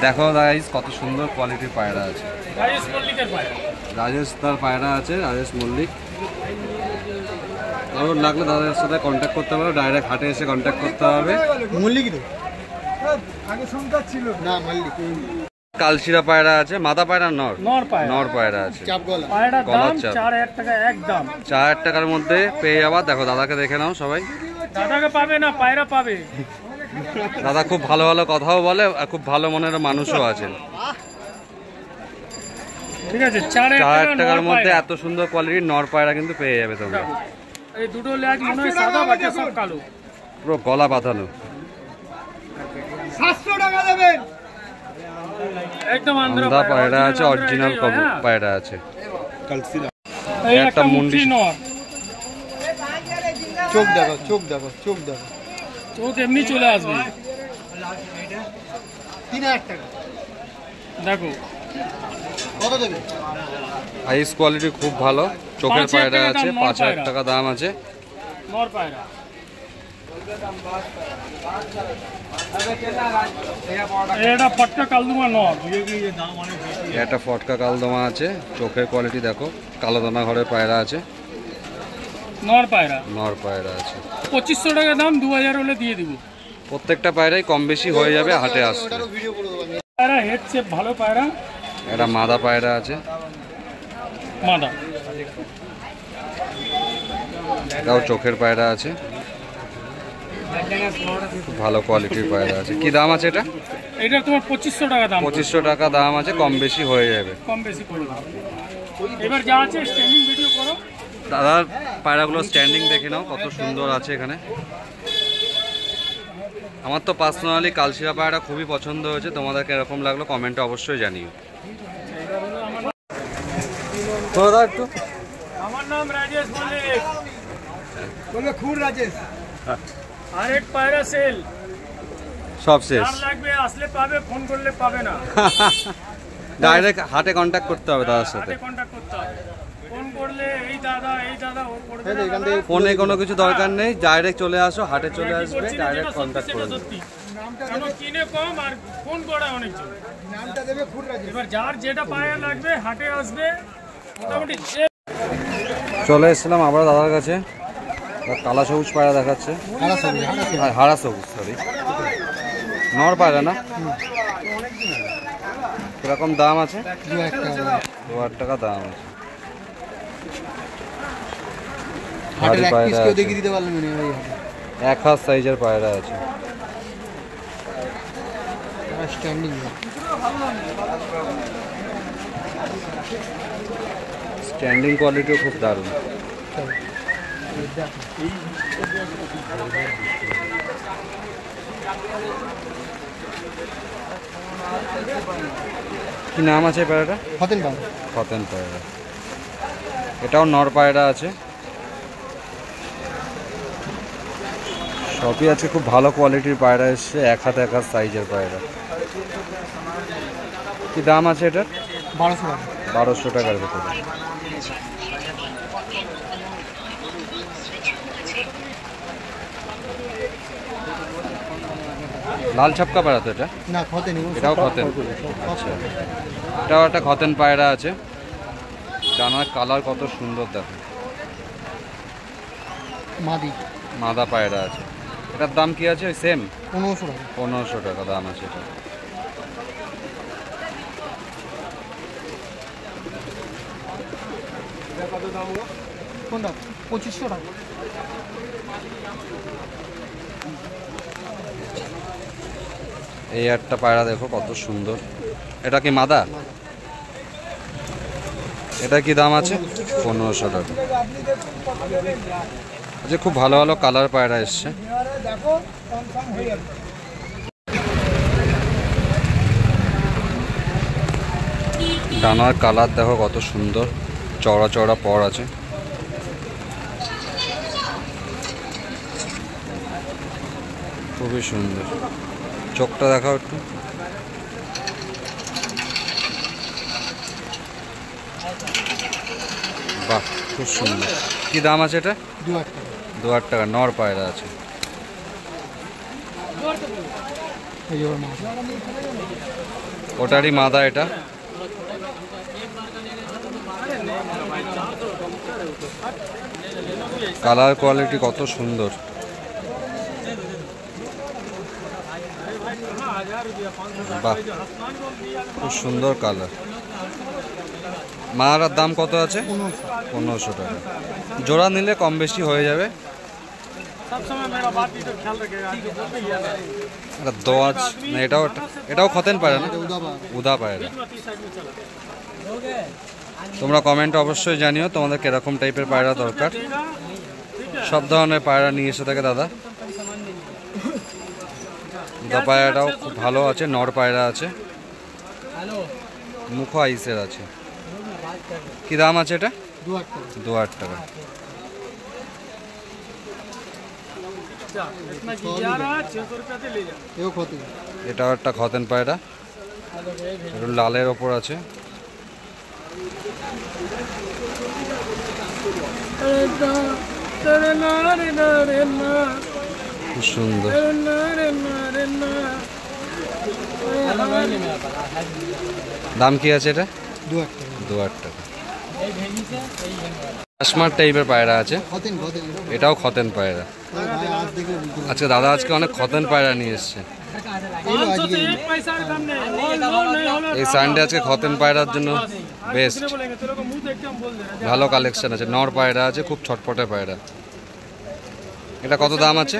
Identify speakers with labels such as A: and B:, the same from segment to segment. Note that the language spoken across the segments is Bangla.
A: দেখো গাইস কত সুন্দর কোয়ালিটির পায়রা আছে।
B: রাজেশ মল্লিকের পায়রা,
A: রাজেশ তার পায়রা আছে, রাজেশ মল্লিক। কারোর লাগলে দাদার সাথে কন্ট্যাক্ট করতে পারো, ডাইরেক্ট হাটে এসে কন্ট্যাক্ট করতে হবে।
C: মল্লিক আগে সংখ্যা ছিল না, মল্লিক।
A: কালশিরা পায়রা আছে, মাদা পায়রা নর
B: পায়রা,
A: নর পায়রা আছে।
B: পায়রার দাম 4000 টাকা একদম।
A: 4000 টাকার মধ্যে পেয়ে যাবা। দেখো দাদাকে দেখে নাও সবাই।
B: দাদাকে পাবে না, পায়রা পাবে।
A: দাদা খুব ভালো ভালো কথাও বলে আর খুব ভালো মনের মানুষও আছেন।
B: ঠিক আছে, 4000
A: টাকার মধ্যে এত সুন্দর কোয়ালিটির নর পায়রা কিন্তু পেয়ে যাবে তোমরা।
B: এই দুটো লেজ মনে হয় সাদা, বাকি সব কালো,
A: পুরো গলা পাতানো।
C: 700 টাকা দেবেন
B: একদম আন্ধ্রা
A: পায়রা আছে, অরিজিনাল পায়রা আছে।
B: এই একটা মুন্ডি নর।
C: চোখ দেখো, চোখ দেখো, চোখ দেখো,
B: চোখ এমনি চলে আসবে।
C: 3000 টাকা
B: দেখো
C: কত দেবে?
A: আইস কোয়ালিটি খুব ভালো। চোখের পায়রা আছে, 5000 টাকা দাম আছে
B: নর পায়রা। এটা ফটকা কালদমা নর,
A: একটা ফটকা কালদমা আছে। চোখের কোয়ালিটি দেখো, কালো দানা ঘরের পায়রা আছে,
B: নর পায়রা।
A: নর পায়রা আছে।
B: 2500 টাকা দাম, 2000 হলে দিয়ে দিব।
A: প্রত্যেকটা পায়রাই কম বেশি হয়ে যাবে হাটে আসলে।
B: পায়রা হেড শেপ ভালো পায়রা।
A: একটা মাদা পায়রা আছে,
B: মাদা।
A: এটাও চোখের পায়রা আছে, খুব ভালো কোয়ালিটির পায়রা আছে। কি দাম আছে এটা?
B: এটা তোমার 2500 টাকা দাম।
A: 2500 টাকা দাম আছে, কম বেশি হয়ে যাবে।
B: কম বেশি করে এবার যা আছে স্ট্যান্ডিং ভিডিও করো।
A: দাদার পায়রাগুলো স্ট্যান্ডিং দেখে নাও কত সুন্দর আছে এখানে। আমার তো পার্সোনালি কালশিরা পায়রা খুবই পছন্দ হয়েছে। তোমাদেরকে এরকম লাগলো কমেন্টে অবশ্যই জানিও। দাদা একটু,
B: আমার নাম রাজেশ মল্লিক,
C: বলে খুর রাজেশ।
B: আরেক পায়রা সেল
A: সব শেষ।
B: লাগবে আসলে পাবে, ফোন করলে পাবে না।
A: ডাইরেক্ট হাটে কন্ট্যাক্ট করতে হবে দাদার সাথে।
B: হাটে কন্টাক্ট করতে হবে। ফোন করলে এই দাদা ও করবে না।
A: ফোনে কোনো কিছু দরকার নেই, ডাইরেক্ট চলে আসো, হাটে চলে আসবে, ডাইরেক্ট কন্ট্যাক্ট করবে।
B: কেন কিনে কম আর ফোন করে অনেকজন।
C: নামটা দেবে খুর রাজেশ।
B: এবার যার যেটা পায়রা লাগবে হাটে আসবে। মোটামুটি
A: চলে এসেছিলাম আবার দাদার কাছে। কালা সবুজ পায়রা দেখাচ্ছে, হারা সবুজ, সরি নর পায়রা না। কিরকম দাম আছে? 2000 টাকা দাম আছে। এক হাত সাইজের পায়রা আছে। স্ট্যান্ডিং কোয়ালিটিও খুব দারুণ। কি নাম আছে পায়রাটা?
C: ফতেন পায়রা।
A: ফতেন পায়রা। এটাও নর পায়রা আছে। সবই আছে, খুব ভালো কোয়ালিটির পায়রা এসছে। এক হাত সাইজের পায়রা। কি দাম আছে এটার?
C: 1200 টাকা।
A: 1200 টাকার ভেতরে। লাল ছাপকা পায়রা তো এটা?
C: না, খতেন।
A: এটাও খতেন। আচ্ছা, এটাও একটা খতেন পায়রা আছে। ডানার কালার কত সুন্দর দেখো। মাদা পায়রা আছে। এটার দাম কি আছে? সেম
C: 1500 টাকা।
A: 1500 টাকা দাম আছে এটা।
C: কোনটা? 2500 টাকা।
A: এই একটা পায়রা দেখো কত সুন্দর। এটা কি মাদা? এটা কি দাম আছে? 1500 টাকা। আচ্ছা, খুব ভালো ভালো কালার পায়রা এসছে। ডানার কালার দেখো কত সুন্দর, চওড়া চওড়া পর আছে। খুবই সুন্দর। চোখটা দেখাও একটু। বাহ, খুব সুন্দর। কি দাম আছে এটা? 2000 টাকা। নর পায়রা আছে। ওটারই মাদা এটা। কালার কোয়ালিটি কত সুন্দর, বাহ খুব সুন্দর কালার। মারার দাম কত আছে? 1500 টাকা। জোড়া নিলে কম বেশি হয়ে যাবে। দোয়াজ না, এটাও খতেন পায়রা না, উদা পায়রা। তোমরা কমেন্টে অবশ্যই জানিও তোমাদের কিরকম টাইপের পায়রা দরকার। সব ধরনের পায়রা নিয়ে এসে থাকে দাদা। উদা পায়রাটাও খুব ভালো আছে, নর পায়রা আছে, মুখ আইসের আছে। কি দাম আছে এটা? 2000 টাকা। এটাও একটা খতেন পায়রা, লালের ওপর আছে। খুব সুন্দর। দাম কি আছে এটা? 2000 টাকা। কাশ্মার টাইপের পায়রা আছে, এটাও খতেন পায়রা। আচ্ছা দাদা আজকে অনেক খতেন পায়রা নিয়ে এসছে। এই সানডে আজকে খতেন পায়রার জন্য বেস্ট, ভালো কালেকশন আছে। নর পায়রা আছে, খুব ছটপটে পায়রা। এটা কত দাম আছে?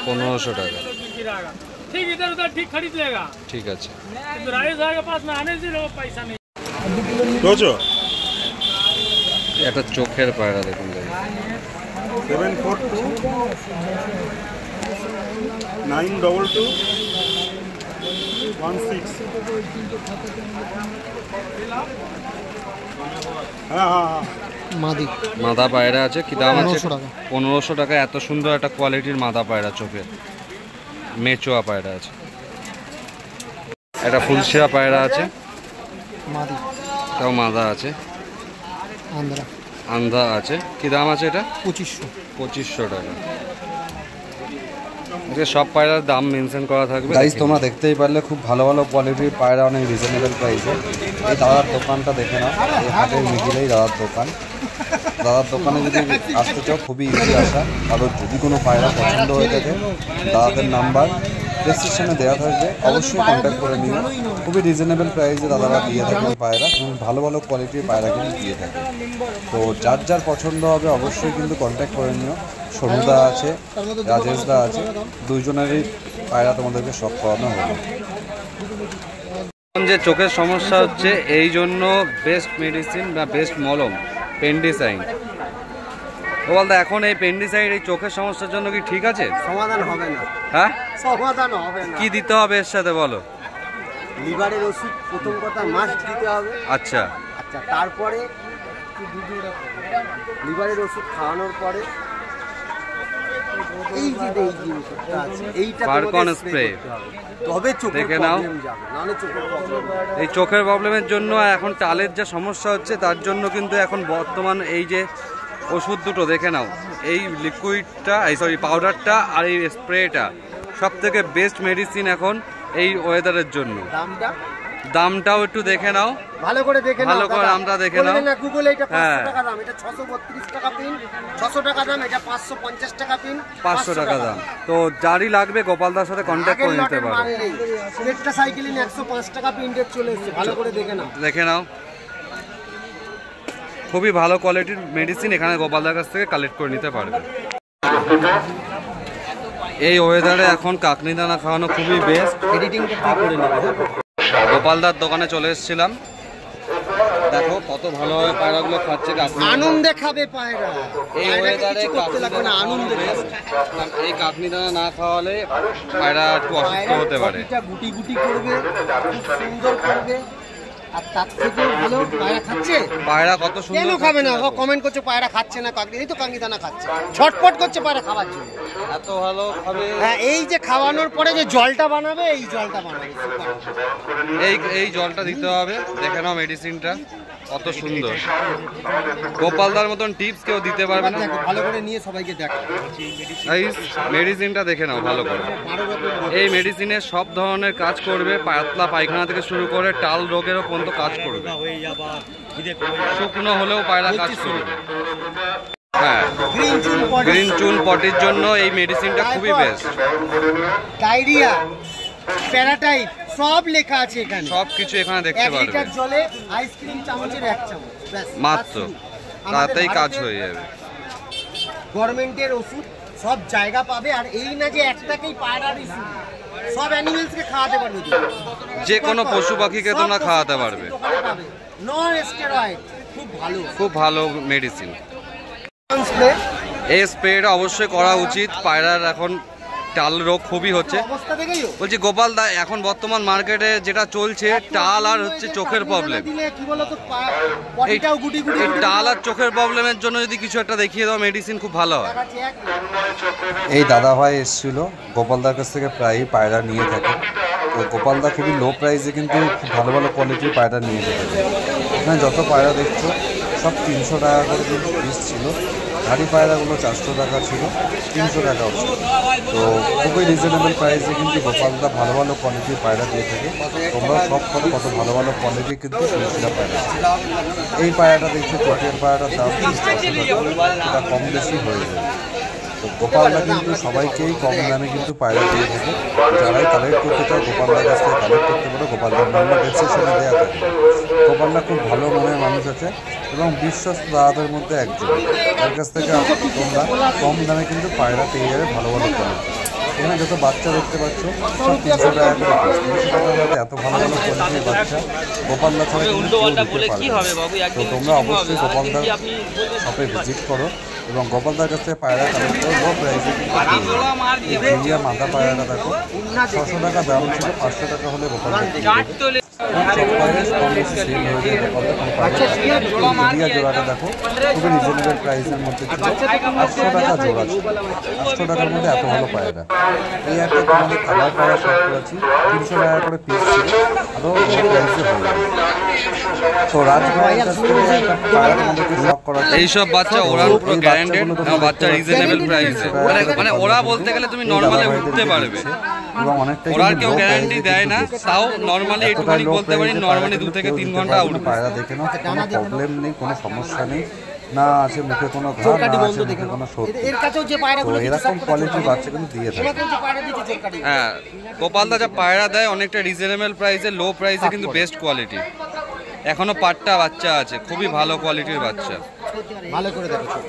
A: 1500 টাকা। ঠিক আছে। একটা চোখের পায়রা দেখুন,
D: 7429216।
A: মাদা পায়রা আছে। কি দাম আছে? 1500 টাকা। এত সুন্দর একটা কোয়ালিটির মাদা পায়রা, চোখের মেচোয়া পায়রা আছে। একটা ফুলশিয়া পায়রা আছে, এটাও মাদা আছে, আন্ধা আছে। কি দাম আছে এটা? 2500 টাকা। সব পায়রার দাম মেনশন করা থাকবে। গাইস তোমরা দেখতেই পারলে খুব ভালো ভালো কোয়ালিটির পায়রা, অনেক রিজনেবল প্রাইসে। এই দাদার দোকানটা দেখে নাও, এই হাটের মিডিলেই দাদার দোকান। দাদার দোকানে যদি আসতে চাও খুবই ইজি আসা। কারণ যদি কোনো পায়রা পছন্দ হয়ে থাকে দাদাদের নাম্বার ডেসক্রিপশনে দেওয়া থাকবে, অবশ্যই কন্ট্যাক্ট করে নিও। খুবই রিজনেবল প্রাইসে দাদারা দিয়ে থাকেন পায়রা, এবং ভালো ভালো কোয়ালিটির পায়রা কিন্তু দিয়ে থাকে। তো যার যার পছন্দ হবে অবশ্যই কিন্তু কন্ট্যাক্ট করে নিও। সনুদা আছে, রাজেশদা আছে, দুইজনেরই পায়রা তোমাদেরকে সব করানো হবে। যে চোখের সমস্যা হচ্ছে, এই জন্য বেস্ট মেডিসিন বা বেস্ট মলম পেন্ডিসাইড। ও বলতে এখন এই পেন্ডিসাইড এই চোখের সমস্যার জন্য কি ঠিক আছে?
C: সমাধান হবে না।
A: হ্যাঁ,
C: সমাধান হবে না।
A: কি দিতে হবে এর সাথে বলো?
C: লিভারের ওষুধ প্রথম কথা মাস্ট দিতে হবে।
A: আচ্ছা,
C: তারপরে লিভারের ওষুধ খাওয়ানোর পরে এই যে ওষুধটা আছে এইটা
A: পারকন স্প্রে,
C: তবে চোখের
A: দেখে নাও।
C: প্রবলেম যাবে, নাহলে চোখের প্রবলেম।
A: এই চোখের প্রবলেমের জন্য এখন টালের যা সমস্যা হচ্ছে তার জন্য কিন্তু এখন বর্তমান এই যে ওষুধ দুটো দেখে নাও, এই লিকুইডটা, এই সরি পাউডারটা আর এই স্প্রেটা সব থেকে বেস্ট মেডিসিন এখন এই ওয়েদারের জন্য। দামটাও একটু দেখে নাও,
C: ভালো করে দেখে নাও,
A: ভালো করে আমরা দেখে নাও
C: না গুগলে। এটা 500 টাকা দাম, এটা 632 টাকা পিন, 600 টাকা দাম, এটা 550 টাকা পিন,
A: 500 টাকা দাম। তো যারই লাগবে গোপালদার সাথে কন্ট্যাক্ট করে নিতে পারো।
C: একটা সাইকেলিন 105 টাকা পিন রেট চলে এসেছে, ভালো করে দেখে নাও।
A: দেখে নাও, খুবই ভালো কোয়ালিটির মেডিসিন এখানে গোপালদার কাছ থেকে কালেক্ট করে নিতে পারবে। এই ওয়েদারে এখন কাকনি দানা খাওয়ানো খুবই বেস্ট।
C: এডিটিংটা কি করে নেবে?
A: গোপালদার দোকানে চলে এসেছিলাম, দেখো কত ভালোভাবে পায়রাগুলো খাচ্ছে।
C: আনন্দে খাবে পায়রা,
A: এই ওয়েদারে এই কাকনি দানা না খাওয়ালে পায়রা একটু অসুস্থ হতে পারে।
C: গুটি গুটি করবে, খুব সুন্দর করবে। আর তার থেকে ভালো পায়রা খাচ্ছে।
A: পায়রা কত সুন্দর
C: কেন খাবে না? কমেন্ট করছে পায়রা খাচ্ছে না, কাকনি এই তো কাকনি দানা খাচ্ছে, ছটপট করছে পায়রা খাবার জন্য।
A: এত ভালো খাবে।
C: হ্যাঁ, এই যে খাওয়ানোর পরে যে জলটা বানাবে, এই জলটা বানাবে,
A: এই জলটা দিতে হবে। দেখে নাও মেডিসিনটা, কত সুন্দর। গোপালদার মতন টিপস কেউ দিতে পারবে না।
C: ভালো করে নিয়ে সবাইকে দেখো।
A: মেডিসিনটা দেখে নাও ভালো করে। এই মেডিসিনে সব ধরনের কাজ করবে, পাতলা পায়খানা থেকে শুরু করে টাল রোগেরও পর্যন্ত কাজ করবে। শুকনো হলেও পায়রা কাজ করবে। হ্যাঁ, গ্রিন চুন পটির জন্য এই মেডিসিনটা খুবই বেস্ট।
C: ডায়রিয়া, প্যারাটাইট সব লেখা আছে এখানে।
A: সব কিছু এখানে দেখতে
C: 1
A: পারবে।
C: লিটার জলে আইসক্রিম চামচের 1 চামচ ব্যাস,
A: মাত্র তাতেই কাজ হয়ে যাবে।
C: গভর্নমেন্টের ওষুধ সব জায়গা পাবে। আর এই না যে একটাকেই পায়রার ইস্যু, সব অ্যানিমেলসকে খাওয়াতে পারবে,
A: যে কোনো পশু পাখিকে তোমরা খাওয়াতে পারবে।
C: নন স্টেরয়েড, খুব ভালো,
A: খুব ভালো মেডিসিন। এই স্প্রেটা অবশ্যই করা উচিত। পায়রার এখন টাল রোগ খুবই হচ্ছে। বলছি গোপাল দা, এখন বর্তমান মার্কেটে যেটা চলছে টাল আর হচ্ছে চোখের প্রবলেম। এই টাল আর চোখের প্রবলেমের জন্য যদি কিছু একটা দেখিয়ে দাও মেডিসিন, খুব ভালো হয়। এই দাদা ভাই এসেছিল, গোপালদার কাছ থেকে প্রায়ই পায়রা নিয়ে থাকে। তো গোপালদা খুবই লো প্রাইসে কিন্তু খুব ভালো ভালো কোয়ালিটির পায়রা নিয়ে থাকে। এখানে যত পায়রা দেখছো সব 300 টাকা করে কিন্তু পিস ছিল। ভারী পায়রাগুলো 400 টাকা ছিল, 300 টাকাও ছিল। তো খুবই রিজনেবল প্রাইসে কিন্তু গোপালদা ভালো ভালো কোয়ালিটির পায়রা দিয়ে থাকে। তোমরা সব কত ভালো ভালো কোয়ালিটি কিন্তু সিলসিলা পায়রা। এই পায়রাটা দেখছি চোখের পায়রাটার দাম 300 টাকা, এটা কম বেশি হয়ে যায়। তো গোপালদা কিন্তু সবাইকেই কম দামে কিন্তু পায়রা দিয়ে থাকে। যারাই কালেক্ট করতে চায় গোপালদার কাছ থেকে কালেক্ট করতে পারো। গোপালদার নাম্বার ডেসক্রিপশনে দেওয়া থাকে। গোপালদা খুব ভালো মনের মানুষ আছে এবং বিশ্বস্ত দাদাদের মধ্যে একজন। তার কাছ থেকে তোমরা কম দামে কিন্তু পায়রা পেয়ে যাবে ভালো ভালো কোয়ালিটি। এখানে যত বাচ্চা দেখতে পাচ্ছ সব 300 টাকা করে পিস। 300 টাকার মধ্যে এত ভালো ভালো কোয়ালিটির বাচ্চা গোপালদা ছাড়া কিন্তু কেউ দিতে পারবে না। তো তোমরা অবশ্যই গোপালদার শপে ভিজিট করো এবং গোপালদার কাছ থেকে পায়রা কালেক্ট করো। লো প্রাইসে কিন্তু মাথা পায়রাটা দেখো 600 টাকা দাম ছিল, 500 টাকা হলে গোপালদার জোড়াটা দেখো খুবই রিজনেবল প্রাইসের মধ্যে ছিল। 800 টাকা জোড়া ছিল। 800 টাকার মধ্যে এত ভালো পায়রা। এই একটা তোমাদের কালার পায়রা শখ করেছি, 300 টাকা করে পিস ছিল, আরও প্রাইসে হয়ে যাবে। তো রাজভাইয়ের কাছ থেকে একটা পায়রা তোমাদেরকে শখ করা। এইসব বাচ্চা ওরা পুরো গ্যারান্টেড, বাচ্চা রিজনেবল প্রাইসে। মানে ওরা বলতে গেলে তুমি নর্মালি উঠতে পারবে এবং অনেকটা ওরা কেউ গ্যারান্টি দেয় না, তাও নর্মালি একটুখানি বলতে পারি নর্মালি 2 থেকে 3 ঘন্টা উঠবে। পায়রা দেখে নাও, কোনো প্রবলেম নেই, কোনো সমস্যা নেই, না আছে মুখে কোনো ঘা, না আছে মুখে কোনো সর্দি। তো এরকম কোয়ালিটির বাচ্চা কিন্তু দিয়ে থাকে। হ্যাঁ, গোপালদা যা পায়রা দেয় অনেকটা রিজনেবল প্রাইসে, লো প্রাইসে কিন্তু বেস্ট কোয়ালিটি। এখনো পাট্টা বাচ্চা আছে, খুবই ভালো কোয়ালিটির বাচ্চা।
C: ভালো করে দেখো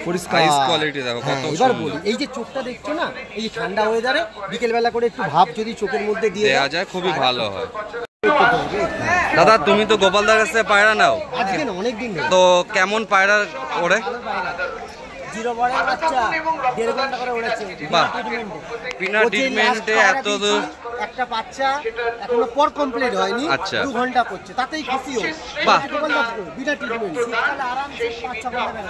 A: পরিষ্কার কোয়ালিটি দেখো কত সুন্দর।
C: এবার বলি, এই যে চোখটা দেখছো না, এই ঠান্ডা ওয়েদারে বিকেল বেলা করে একটু ভাব যদি চোখের মধ্যে দিয়ে
A: দেওয়া যায় খুবই ভালো হয়। দাদা তুমি তো গোপালদার কাছে পায়রা নাও,
C: আজকে না অনেক দিন
A: তো কেমন পায়রা ওরে?
C: জিরো বড়ের বাচ্চা 1.5 ঘন্টা করে উড়েছে।
A: বাহ, বিনা ট্রিটমেন্টে এত দূর
C: একটা বাচ্চা এখনো পর কমপ্লিট হয়নি,
A: আচ্ছা
C: 2 ঘন্টা করছে, তাতেই খুশি হও।
A: বাহ,
C: বিনা ট্রিটমেন্ট শীতকালে আরামসে 5-6 ঘন্টা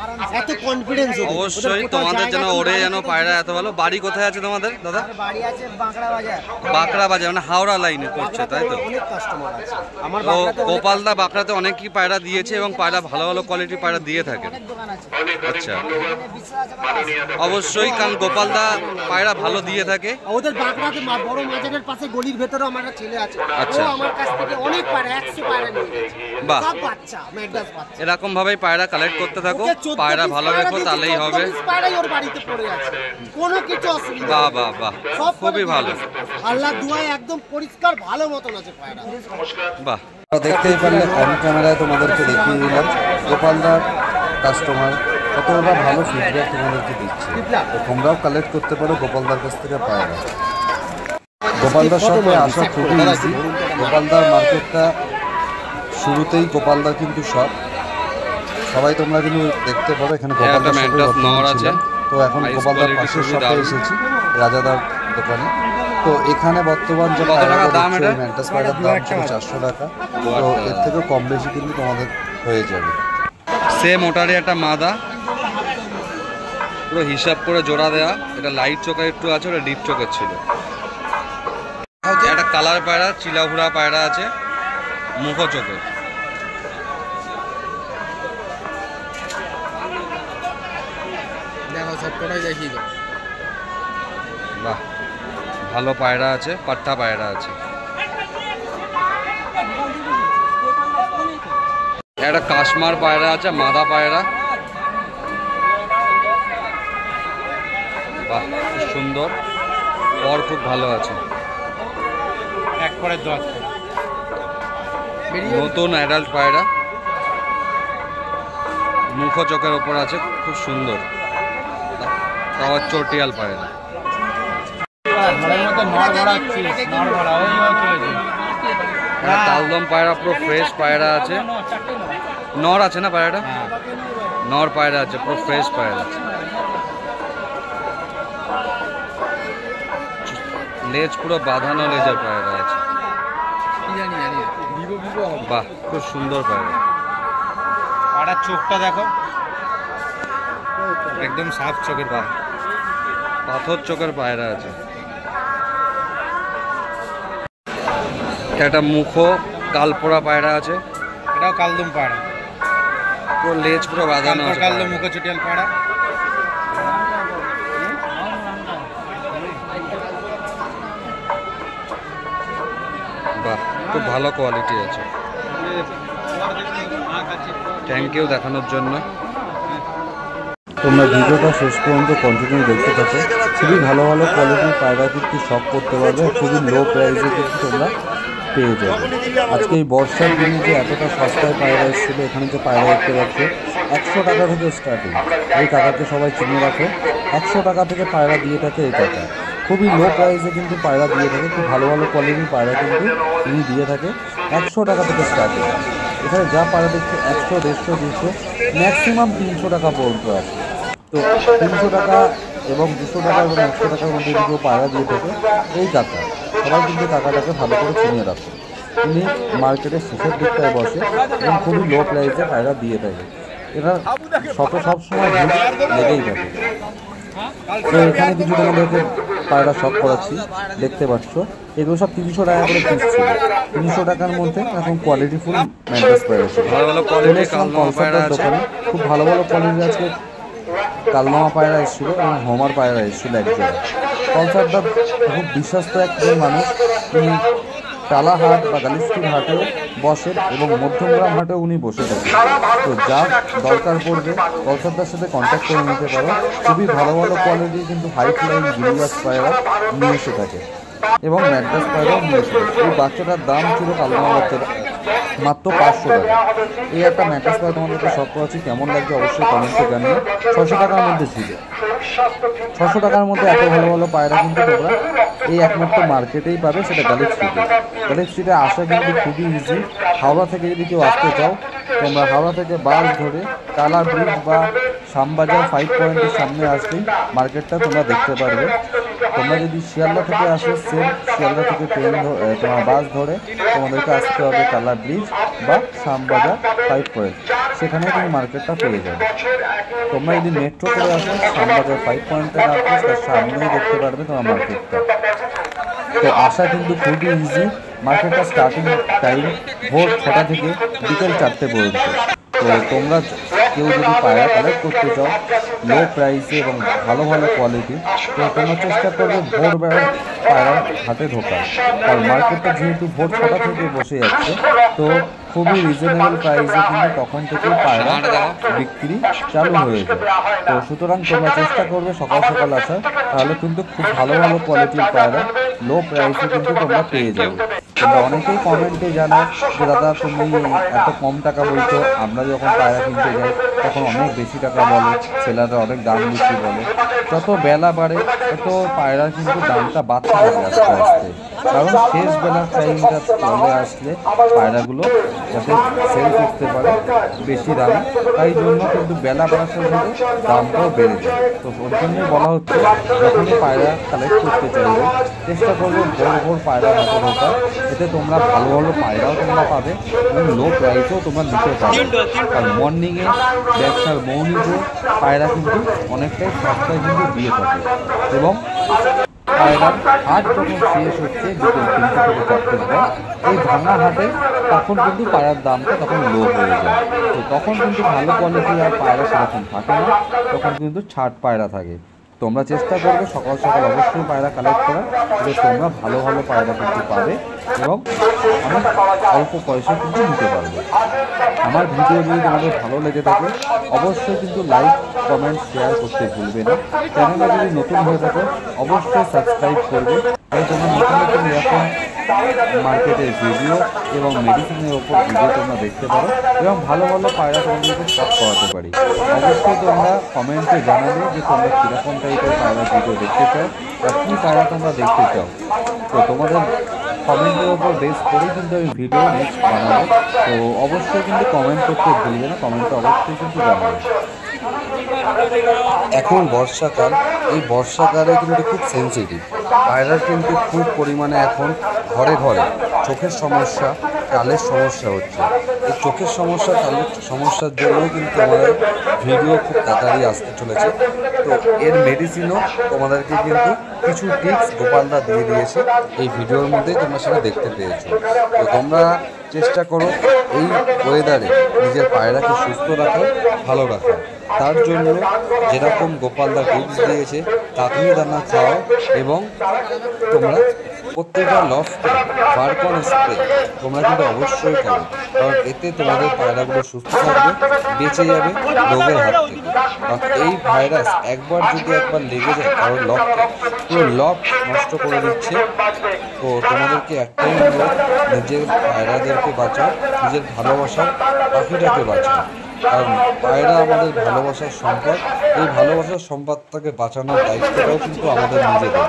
C: আরামসে, এত কনফিডেন্স।
A: অবশ্যই তোমাদের জন্য ওরে যেন পায়রা এত ভালো। বাড়ি কোথায় আছে তোমাদের দাদা?
C: বাড়ি আছে বাঁকড়া বাজার।
A: বাঁকড়া বাজার মানে হাওড়া লাইনে পড়ছে, তাই তো?
C: অনেক কাস্টমার আছে আমার
A: তো
C: বাঁকড়াতে।
A: গোপালদা বাঁকড়াতে অনেকই পায়রা দিয়েছে এবং পায়রা ভালো ভালো কোয়ালিটির পায়রা দিয়ে থাকে।
C: অনেক দোকান আছে।
A: আচ্ছা,
C: বিশ্বাস আছে
A: অবশ্যই, কারণ গোপালদা পায়রা ভালো দিয়ে থাকে।
C: ওদের বাঁকড়াতে বড় মাজারের পাশে গলির ভেতরে আমার একটা ছেলে আছে,
A: আচ্ছা,
C: ও আমার কাছ থেকে অনেক পায়রা 100 পায়রা নিয়ে গেছে।
A: বাহ,
C: সব বাচ্চা ম্যাডাস বাচ্চা।
A: এরকম ভাবেই পায়রা কালেক্ট করতে থাকো, পায়রা ভালো রেখো, তাহলেই হবে।
C: পায়রাই ওর বাড়িতে পড়ে আছে, কোনো কিছু অসুবিধা।
A: বাহ বাহ বাহ, খুবই ভালো।
C: আল্লাহ দুয়ায় একদম পরিষ্কার ভালো মতন আছে পায়রা।
A: বাহ, দেখতেই পারলে অন ক্যামেরায় তোমাদেরকে দেখিয়ে দিলাম গোপালদার কাস্টমার কতটা ভালো ফিডব্যাক তোমাদেরকে দিচ্ছে। তো তোমরাও কালেক্ট করতে পারো গোপালদার কাছ থেকে পায়রা। গোপালদার সঙ্গে আসা খুবই ইজি। গোপালদার মার্কেটটা শুরুতেই গোপালদার কিন্তু সবাই তোমরা কিন্তু দেখতে পারো এখানে গোপালদার আছে। তো এখন গোপালদার পাশের শপে এসেছি, রাজাদার দোকানে। তো এখানে বর্তমান যে ম্যান্টাস পায়রার দাম ছিল 400 টাকা। তো এর থেকেও কম বেশি কিন্তু তোমাদের হয়ে যাবে। সেম ওটারই একটা মাদা, পুরো হিসাব করে জোড়া দেয়া। এটা লাইট চোখের একটু আছে, ওটা ডিপ চোখের ছিল। একটা কালার পায়রা, চিলাভুরা পায়রা আছে, মুখো চোখের।
B: দেখো সবকটাই দেখিয়ে দাও।
A: বাহ, ভালো পায়রা আছে, পাট্টা পায়রা আছে। একটা কাশ্মার পায়রা আছে, মাদা পায়রা। বাহ, খুব সুন্দর, পর খুব ভালো আছে।
B: এক পরে 10
A: নতুন অ্যাডাল্ট পায়রা, মুখো চোখের ওপর আছে, খুব সুন্দর। তাও চটিয়াল পায়রা।
B: ঘরের মধ্যে নড় ভরাচ্ছিস, নড় ভরা ওই চলেছে।
A: একটা তালদম পায়রা, পুরো ফ্রেশ পায়রা আছে। নর আছে না পায়রাটা? নর পায়রা আছে, পুরো ফ্রেশ পায়রা আছে। লেজ পুরো বাঁধানো লেজের পায়রা আছে। বাহ, খুব সুন্দর পায়রা।
B: পাড়ার চোখটা দেখো, একদম সাফ চোখের।
A: বাহ, পাথর চোখের পায়রা আছে। একটা মুখো কালপোড়া পায়রা আছে,
B: এটাও কালদম পাড়া,
A: পুরো লেজ পুরো বাঁধানো আছে।
B: কালদম মুখো চটিয়াল পাড়া।
A: বাহ, খুব ভালো কোয়ালিটি আছে। থ্যাংক ইউ দেখানোর জন্য।
D: তোমরা ভিডিওটা শেষ পর্যন্ত কন্টিনিউ দেখতে থাকো। খুবই ভালো ভালো কোয়ালিটির পায়রা কিন্তু শপ করতে পারবে, খুবই লো প্রাইসে কিন্তু তোমরা পেয়ে যাবে। আজকে এই বর্ষার দিনে যে এতটা সস্তায় পায়রা এসেছিলো, এখানে যে পায়রা দেখতে পাচ্ছে 100 টাকা থেকে স্টার্টিং। এই কাকাকে সবাই চিনে রাখো, 100 টাকা থেকে পায়রা দিয়ে থাকে এই কাকা। খুবই লো প্রাইসে কিন্তু পায়রা দিয়ে থাকে, খুব ভালো ভালো কোয়ালিটির পায়রা কিন্তু তিনি দিয়ে থাকে। 100 টাকা থেকে স্টার্টিং। এখানে যা পায়রা দেখছে 100, 150, 200, ম্যাক্সিমাম 300 টাকা পর্যন্ত আছে। তো 300 টাকা এবং 200 টাকা এবং 100 টাকার মধ্যে যদি কেউ পায়রা দিয়ে থাকে এই কাকা, সবাই কিন্তু কাকাটাকে ভালো করে চিনে রাখো। তিনি মার্কেটের শেষের দিকটায় বসে এবং খুবই লো প্রাইসে পায়রা দিয়ে থাকে। এরা সবসময় লেগেই থাকে। তো এখানে কিছু তোমাদেরকে পায়রা শখ করাচ্ছি, দেখতে পাচ্ছ এগুলো সব 300 টাকা করে পিস ছিল। 300 টাকার মধ্যে এখন কোয়ালিটি ফুল ম্যান্টাস পায়রা ছিল। দোকানে খুব ভালো ভালো কোয়ালিটির আজকে কালনামা পায়রা এসেছিলো এবং হোমার পায়রা এসেছিলো এক জায়গায়। কনসার্টটা খুব বিশ্বস্ত একজন মানুষ, তিনি টালাহাট বা গালিস্টির হাটেও বসেন এবং মধ্যমগ্রাম হাটেও উনি বসে থাকেন। তো যা দরকার পড়বে কনসার্টটার সাথে কন্ট্যাক্ট করে নিতে পারো। খুবই ভালো ভালো কোয়ালিটির কিন্তু হাই ফ্লাইং গিরিবাস পায়রা নিয়ে এসে থাকে এবং ম্যাড্রাস পায়রাও নিয়ে এসে থাকে। এই বাচ্চাটার দাম ছিল কালনামা বাচ্চাটা মাত্র 500 টাকা। এই একটা ম্যাট্রাস পায়রা তোমাদেরকে শখ করাচ্ছি, কেমন লাগছে অবশ্যই কমেন্টে জানিও। 600 টাকার মধ্যে ছিল। 600 টাকার মধ্যে এত ভালো ভালো পায়রা কিন্তু তোমরা এই একমাত্র মার্কেটেই পাবে, সেটা গালিব স্ট্রিটে। গালিব স্ট্রিটে আসা কিন্তু খুবই ইজি। হাওড়া থেকে যদি কেউ আসতে চাও, তোমরা হাওড়া থেকে বাস ধরে কালা ব্রিজ বা শ্যামবাজার 5 পয়েন্টের সামনে আসলেই মার্কেটটা তোমরা দেখতে পারবে। তোমরা যদি শিয়ালদা থেকে আসো, সেম শিয়ালদা থেকে তোমার বাস ধরে তোমাদেরকে আসতে হবে কালা ব্রিজ বা শ্যামবাজার 5 পয়েন্ট, সেখানে তুমি মার্কেটটা পেয়ে যাবে। তোমরা যদি মেট্রো করে আসো, শ্যামবাজার 5 পয়েন্টে আসো, তার সামনেই দেখতে পারবে তোমার মার্কেটটা। তো আসা কিন্তু খুবই ইজি। মার্কেটটা স্টার্টিং টাইম ভোর 6টা থেকে বিকেল 4টে পর্যন্ত। তো তোমরা কেউ যদি পায়রা কালেক্ট করতে চাও লো প্রাইসে এবং ভালো ভালো কোয়ালিটি, তো তোমরা চেষ্টা করবে ভোরবেলায় পায়রা হাটে ঢোকার। কারণ মার্কেটটা যেহেতু ভোর 6টা থেকে বসে যাচ্ছে, তো খুবই রিজনেবল প্রাইসে কিন্তু তখন থেকেই পায়রা বিক্রি চালু হয়ে যায়। তো সুতরাং তোমরা চেষ্টা করবে সকাল সকাল আসার, তাহলে কিন্তু খুব ভালো ভালো কোয়ালিটির পায়রা লো প্রাইসে কিন্তু তোমরা পেয়ে যাবে। তোমরা অনেকেই কমেন্টে জানাও যে দাদা তুমি এত কম টাকা বলছো, আমরা যখন পায়রা কিনতে যাই তখন অনেক বেশি টাকা বলে, ছেলেরা অনেক দাম বেশি বলে। যত বেলা বাড়ে তত পায়রার কিন্তু দামটা বাড়তে থাকে আস্তে আস্তে। কারণ শেষ বেলার টাইমটা চলে আসলে পায়রাগুলো যাতে সেল করতে পারে বেশি দামে, তাই জন্য কিন্তু বেলা বাড়ার সাথে সাথে দামটাও বেড়ে যায়। তো ওর জন্যই বলা হচ্ছে যখনই পায়রা কালেক্ট করতে চাইবে চেষ্টা করবে ভোর ভোর পায়রা হাতে ঢোকা, এতে তোমরা ভালো ভালো পায়রাও তোমরা পাবে এবং লো প্রাইসেও তোমরা নিতে পারবে। কারণ মর্নিংয়ে ব্যবসার মৌনিতে পায়রা কিন্তু অনেকটাই সস্তায় কিন্তু দিয়ে থাকে এবং পায়রার হাট যখন শেষ হচ্ছে বিকেল 3টে থেকে 4টের পর, এই ভাঙা হাটে তখন কিন্তু পায়রার দামটা তখন লো হয়ে যায়। তো তখন কিন্তু ভালো কোয়ালিটি আর পায়রা সেরকম থাকে না, তখন কিন্তু ছাট পায়রা থাকে। তোমরা চেষ্টা করবে সকাল সকাল অবশ্যই পায়রা কালেক্ট করার, যে তোমরা ভালো ভালো পায়রা কিন্তু পাবে এবং অনেক অল্প পয়সা কিন্তু নিতে পারবে। আমার ভিডিও যদি তোমাদের ভালো লেগে থাকে অবশ্যই কিন্তু লাইক, কমেন্ট, শেয়ার করতে ভুলবে না। চ্যানেলে যদি নতুন হয়ে থাকো অবশ্যই সাবস্ক্রাইব করবে, এবং তোমরা নতুন নতুন এরকম মার্কেটের ভিডিও এবং মেডিসিনের ওপর ভিডিও তোমরা দেখতে পারো, এবং ভালো ভালো পায়রা তোমাদেরকে শখ করাতে পারি। অবশ্যই তোমরা কমেন্টে জানাবে যে তোমরা কীরকম টাইপের পায়রা ভিডিও দেখতে চাও বা কী পায়রা তোমরা দেখতে চাও। তো তোমাদের কমেন্টের ওপর বেস করেই কিন্তু আমি ভিডিও নেক্সট বানাবো। তো অবশ্যই কিন্তু কমেন্ট করতে ভুলবে না, কমেন্টে অবশ্যই কিন্তু জানাবে।
A: এখন বর্ষাকাল, এই বর্ষাকালে কিন্তু খুব সেন্সিটিভ পায়রার কিন্তু খুব পরিমাণে এখন ঘরে ঘরে চোখের সমস্যা, কালের সমস্যা হচ্ছে। এই চোখের সমস্যা, কালের সমস্যার জন্যও কিন্তু আমাদের ভিডিও খুব তাড়াতাড়ি আসতে চলেছে। তো এর মেডিসিনও তোমাদেরকে কিন্তু কিছু টিপস গোপালদা দিয়ে দিয়েছে, এই ভিডিওর মধ্যেই তোমরা সেটা দেখতে পেয়েছো। তো তোমরা চেষ্টা করো এই ওয়েদারে নিজের পায়রাকে সুস্থ রাখার, ভালো রাখার। তার জন্য যেরকম গোপালদা টিপস দিয়েছে তাঁতনি দানা খাও, এবং তোমরা প্রত্যেকটা লফটে বারকন স্প্রে তোমরা কিন্তু অবশ্যই করো, কারণ এতে তোমাদের পায়রাগুলো সুস্থ থাকবে, বেঁচে যাবে রোগের হাত থেকে। কারণ এই ভাইরাস একবার লেগে যায় কারোর লফটে, পুরো লফ নষ্ট করে দিচ্ছে। তো তোমাদেরকে একটাই অনুরোধ, নিজের পায়রাদেরকে বাঁচাও, নিজের ভালোবাসার পাখিটাকে বাঁচাও। কারণ পায়রা আমাদের ভালোবাসার সম্পদ, এই ভালোবাসার সম্পদটাকে বাঁচানোর দায়িত্বটাও কিন্তু আমাদের নিজেদের।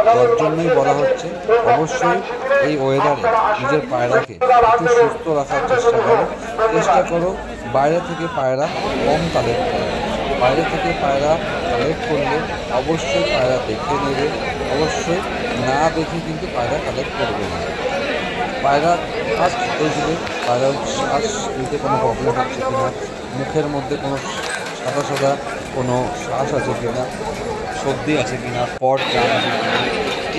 A: তার জন্যই বলা হচ্ছে অবশ্যই এই ওয়েদারে নিজের পায়রাকে একটু সুস্থ রাখার চেষ্টা করো। বাইরে থেকে পায়রা কম কালেক্ট করো, বাইরে থেকে পায়রা কালেক্ট করলে অবশ্যই পায়রা দেখে নেবে, অবশ্যই না দেখে কিন্তু পায়রা কালেক্ট করবে না। পায়রা ফার্স্ট দেখবে পায়রা শ্বাস নিতে কোনো প্রবলেম হচ্ছে কিনা, মুখের মধ্যে কোনো সাদা সাদা কোনো শ্বাস আছে কিনা, সর্দি আছে কিনা, পট জাম আছে কিনা,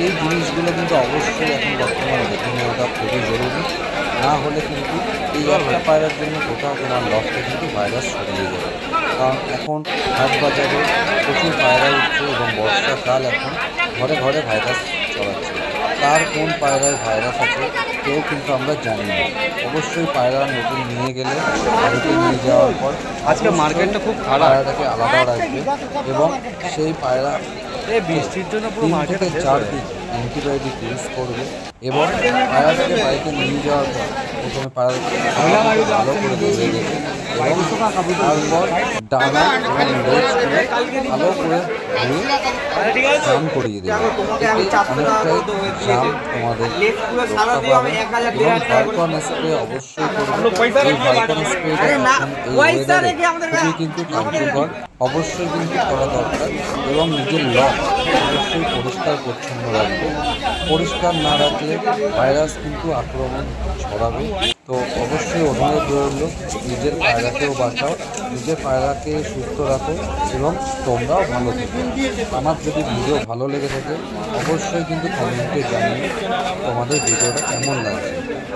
A: এই জিনিসগুলো কিন্তু অবশ্যই এখন বর্তমানে দেখে নেওয়াটা খুবই জরুরি। না হলে কিন্তু এই একটা পায়রার জন্য কোথাও তোমার লফটে কিন্তু ভাইরাস ছড়িয়ে যাবে। কারণ এখন হাট বাজারে প্রচুর পায়রা উঠছে এবং বর্ষাকাল, এখন ঘরে ঘরে ভাইরাস ছড়াচ্ছে। কার কোন পায়রায় ভাইরাস আছে কেউ কিন্তু আমরা জানি না। অবশ্যই পায়রা নতুন নিয়ে গেলে বাড়িতে নিয়ে যাওয়ার পর আজকে মার্কেটটা খুব খারাপ, পায়রাটাকে আলাদা রাখবে এবং সেই পায়রা বৃষ্টির জন্য 3 থেকে 4 দিন অ্যান্টিবায়োটিক ইউজ করবে, এবং পায়রাটাকে বাড়িতে নিয়ে যাওয়ার পর প্রথমে পায়রাটাকে ভালো করে ধুয়ে দেবে, এবং তারপর ডানা এবং লেজগুলো ভালো করে ধুয়ে স্নান করিয়ে দেবে। অনেকটাই দাম তোমাদের রক্ষা পাবে। এবং ভাইকন স্প্রে অবশ্যই করবে। এই ভাইকন স্প্রেটা এখন এই ওয়েদারে খুবই কিন্তু কার্যকর, অবশ্যই কিন্তু করা দরকার। এবং নিজের লক অবশ্যই পরিষ্কার পরিচ্ছন্ন রাখবে, পরিষ্কার না রাখলে ভাইরাস কিন্তু আক্রমণ ছড়াবে। তো অবশ্যই অনুরোধ রইল, নিজের পায়রাকেও বাঁচাও, নিজের পায়রাকে সুস্থ রাখো এবং তোমরাও ভালো থেকো। আমার যদি ভিডিও ভালো লেগে থাকে অবশ্যই কিন্তু কমেন্টে জানিয়ে তোমাদের ভিডিওটা কেমন লাগছে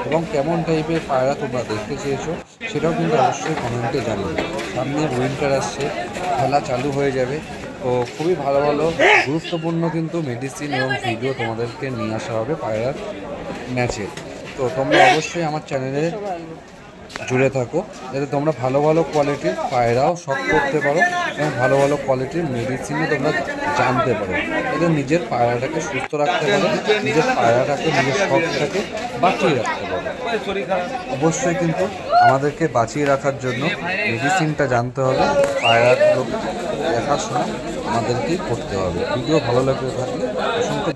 A: এবং কেমন টাইপের পায়রা তোমরা দেখতে চেয়েছো সেটাও কিন্তু অবশ্যই কমেন্টে জানিয়ে। সামনে উইন্টার আসছে, খেলা চালু হয়ে যাবে, তো খুবই ভালো ভালো গুরুত্বপূর্ণ কিন্তু মেডিসিন এবং ভিডিও তোমাদেরকে নিয়ে আসা হবে পায়রার ম্যাচে। তো তোমরা অবশ্যই আমার চ্যানেলে জুড়ে থাকো, যাতে তোমরা ভালো ভালো কোয়ালিটির পায়রাও শখ করতে পারো এবং ভালো ভালো কোয়ালিটির মেডিসিনও তোমরা জানতে পারো, যাতে নিজের পায়রাটাকে সুস্থ রাখতে পারো, নিজের পায়রাটাকে নিজের শখটাকে বাঁচিয়ে রাখতে পারো। অবশ্যই কিন্তু আমাদেরকে বাঁচিয়ে রাখার জন্য মেডিসিনটা জানতে হবে, পায়রাগুলো দেখাশোনা আমাদেরকেই করতে হবে। ভিডিও ভালো লাগলে থাকলে অসংখ্য